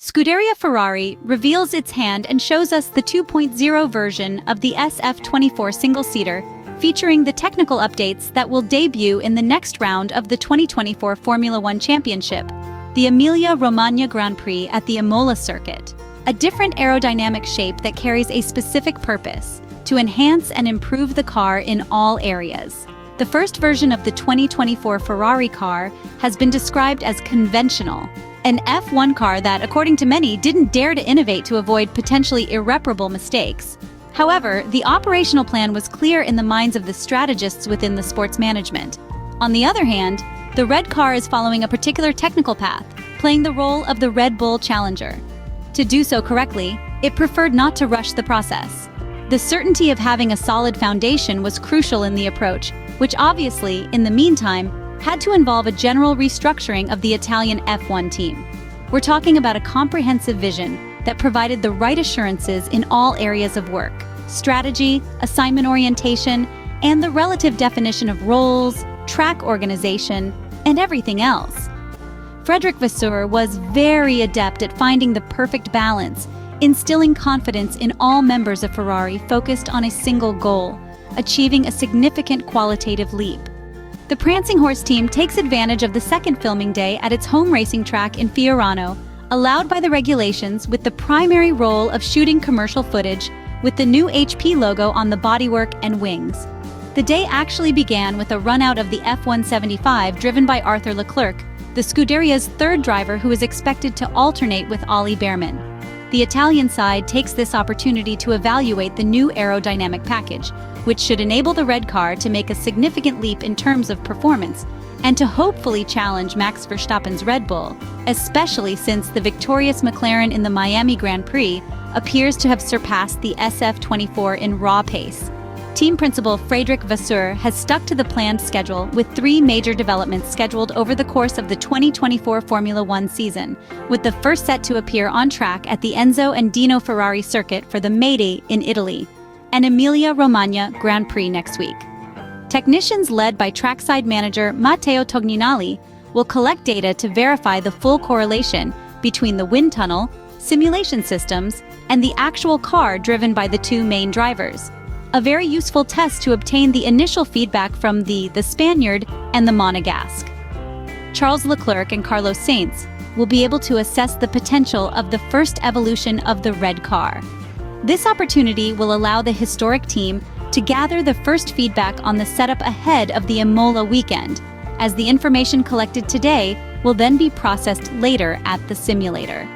Scuderia Ferrari reveals its hand and shows us the 2.0 version of the SF-24 single-seater, featuring the technical updates that will debut in the next round of the 2024 Formula One Championship, the Emilia Romagna Grand Prix at the Imola circuit. A different aerodynamic shape that carries a specific purpose, to enhance and improve the car in all areas. The first version of the 2024 Ferrari car has been described as conventional, an F1 car that, according to many, didn't dare to innovate to avoid potentially irreparable mistakes. However, the operational plan was clear in the minds of the strategists within the sports management. On the other hand, the red car is following a particular technical path, playing the role of the Red Bull challenger. To do so correctly, it preferred not to rush the process. The certainty of having a solid foundation was crucial in the approach, which obviously, in the meantime, had to involve a general restructuring of the Italian F1 team. We're talking about a comprehensive vision that provided the right assurances in all areas of work: strategy, assignment orientation, and the relative definition of roles, track organization, and everything else. Frederic Vasseur was very adept at finding the perfect balance, instilling confidence in all members of Ferrari focused on a single goal: achieving a significant qualitative leap. The Prancing Horse team takes advantage of the second filming day at its home racing track in Fiorano, allowed by the regulations, with the primary role of shooting commercial footage with the new HP logo on the bodywork and wings. The day actually began with a run-out of the F-175 driven by Arthur Leclerc, the Scuderia's third driver, who is expected to alternate with Ollie Bearman. The Italian side takes this opportunity to evaluate the new aerodynamic package, which should enable the red car to make a significant leap in terms of performance and to hopefully challenge Max Verstappen's Red Bull, especially since the victorious McLaren in the Miami Grand Prix appears to have surpassed the SF-24 in raw pace. Team principal Frederic Vasseur has stuck to the planned schedule, with 3 major developments scheduled over the course of the 2024 Formula One season, with the first set to appear on track at the Enzo and Dino Ferrari circuit for the May Day in Italy, and Emilia Romagna Grand Prix next week. Technicians led by trackside manager Matteo Togninali will collect data to verify the full correlation between the wind tunnel, simulation systems, and the actual car driven by the 2 main drivers. A very useful test to obtain the initial feedback from the Spaniard and the Monegasque. Charles Leclerc and Carlos Sainz will be able to assess the potential of the first evolution of the red car. This opportunity will allow the historic team to gather the first feedback on the setup ahead of the Imola weekend, as the information collected today will then be processed later at the simulator.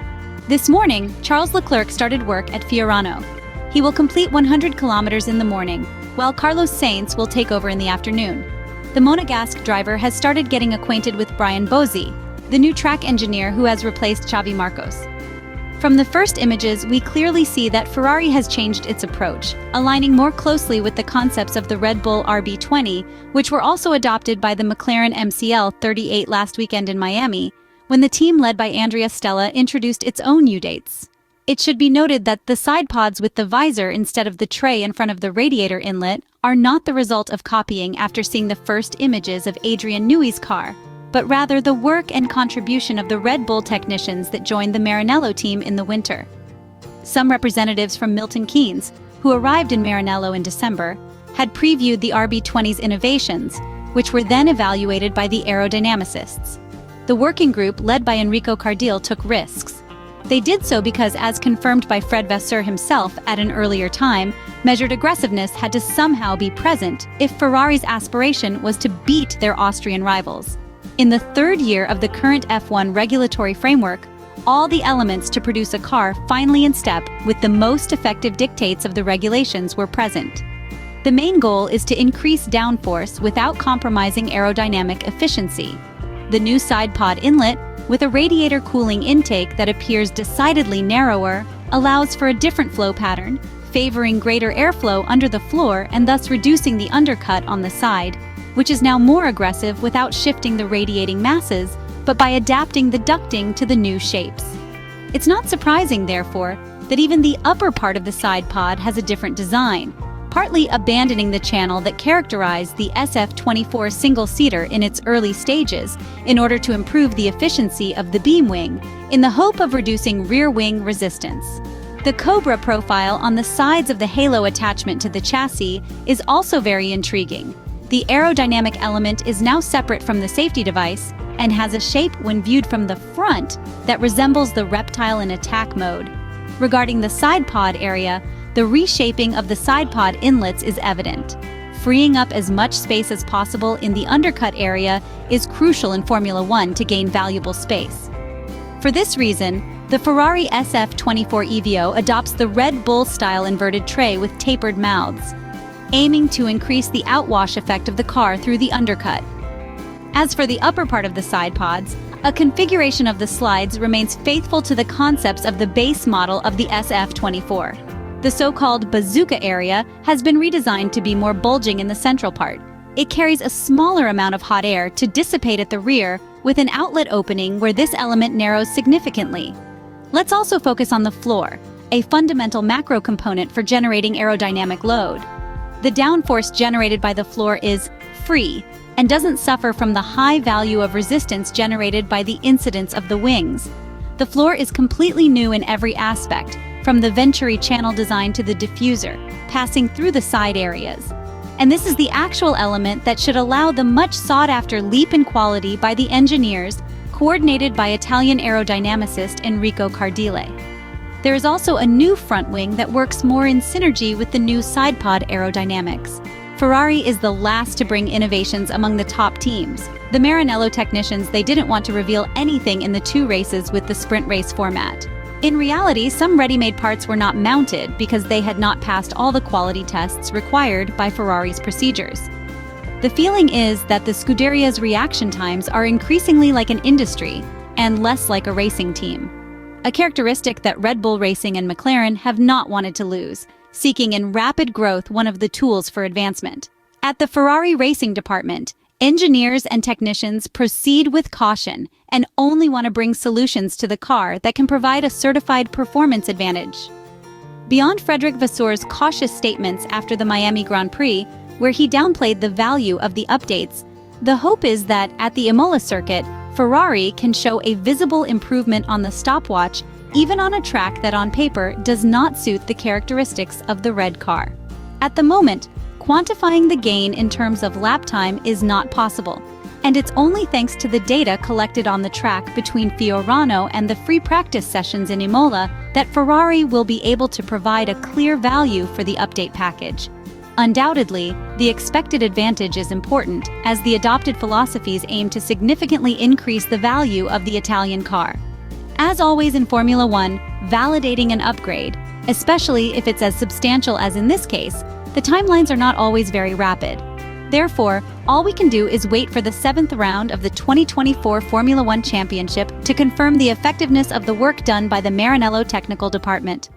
This morning, Charles Leclerc started work at Fiorano. He will complete 100 kilometers in the morning, while Carlos Sainz will take over in the afternoon. The Monegasque driver has started getting acquainted with Brian Bozzi, the new track engineer who has replaced Xavi Marcos. From the first images, we clearly see that Ferrari has changed its approach, aligning more closely with the concepts of the Red Bull RB20, which were also adopted by the McLaren MCL38 last weekend in Miami, when the team led by Andrea Stella introduced its own U-dates. It should be noted that the side pods with the visor instead of the tray in front of the radiator inlet are not the result of copying after seeing the first images of Adrian Newey's car, but rather the work and contribution of the Red Bull technicians that joined the Maranello team in the winter. Some representatives from Milton Keynes, who arrived in Maranello in December, had previewed the RB20's innovations, which were then evaluated by the aerodynamicists. The working group, led by Enrico Cardile, took risks. They did so because, as confirmed by Fred Vasseur himself at an earlier time, measured aggressiveness had to somehow be present if Ferrari's aspiration was to beat their Austrian rivals. In the 3rd year of the current F1 regulatory framework, all the elements to produce a car finally in step with the most effective dictates of the regulations were present. The main goal is to increase downforce without compromising aerodynamic efficiency. The new side pod inlet, with a radiator cooling intake that appears decidedly narrower, allows for a different flow pattern, favoring greater airflow under the floor and thus reducing the undercut on the side, which is now more aggressive without shifting the radiating masses, but by adapting the ducting to the new shapes. It's not surprising, therefore, that even the upper part of the side pod has a different design, partly abandoning the channel that characterized the SF-24 single-seater in its early stages in order to improve the efficiency of the beam wing, in the hope of reducing rear wing resistance. The Cobra profile on the sides of the halo attachment to the chassis is also very intriguing. The aerodynamic element is now separate from the safety device and has a shape when viewed from the front that resembles the reptile in attack mode. Regarding the side pod area, the reshaping of the side pod inlets is evident. Freeing up as much space as possible in the undercut area is crucial in Formula One to gain valuable space. For this reason, the Ferrari SF-24 EVO adopts the Red Bull-style inverted tray with tapered mouths, aiming to increase the outwash effect of the car through the undercut. As for the upper part of the side pods, a configuration of the slides remains faithful to the concepts of the base model of the SF-24. The so-called bazooka area has been redesigned to be more bulging in the central part. It carries a smaller amount of hot air to dissipate at the rear, with an outlet opening where this element narrows significantly. Let's also focus on the floor, a fundamental macro component for generating aerodynamic load. The downforce generated by the floor is free and doesn't suffer from the high value of resistance generated by the incidence of the wings. The floor is completely new in every aspect, from the Venturi channel design to the diffuser, passing through the side areas. And this is the actual element that should allow the much sought-after leap in quality by the engineers, coordinated by Italian aerodynamicist Enrico Cardile. There is also a new front wing that works more in synergy with the new side pod aerodynamics. Ferrari is the last to bring innovations among the top teams. The Maranello technicians, they didn't want to reveal anything in the two races with the sprint race format. In reality, some ready-made parts were not mounted because they had not passed all the quality tests required by Ferrari's procedures. The feeling is that the Scuderia's reaction times are increasingly like an industry and less like a racing team. A characteristic that Red Bull Racing and McLaren have not wanted to lose, seeking in rapid growth one of the tools for advancement. At the Ferrari racing department, engineers and technicians proceed with caution and only want to bring solutions to the car that can provide a certified performance advantage. Beyond Frederic Vasseur's cautious statements after the Miami Grand Prix, where he downplayed the value of the updates, the hope is that at the Imola circuit, Ferrari can show a visible improvement on the stopwatch, even on a track that on paper does not suit the characteristics of the red car. At the moment, quantifying the gain in terms of lap time is not possible, and it's only thanks to the data collected on the track between Fiorano and the free practice sessions in Imola that Ferrari will be able to provide a clear value for the update package. Undoubtedly, the expected advantage is important, as the adopted philosophies aim to significantly increase the value of the Italian car. As always in Formula One, validating an upgrade, especially if it's as substantial as in this case, the timelines are not always very rapid. Therefore, all we can do is wait for the 7th round of the 2024 Formula One Championship to confirm the effectiveness of the work done by the Maranello technical department.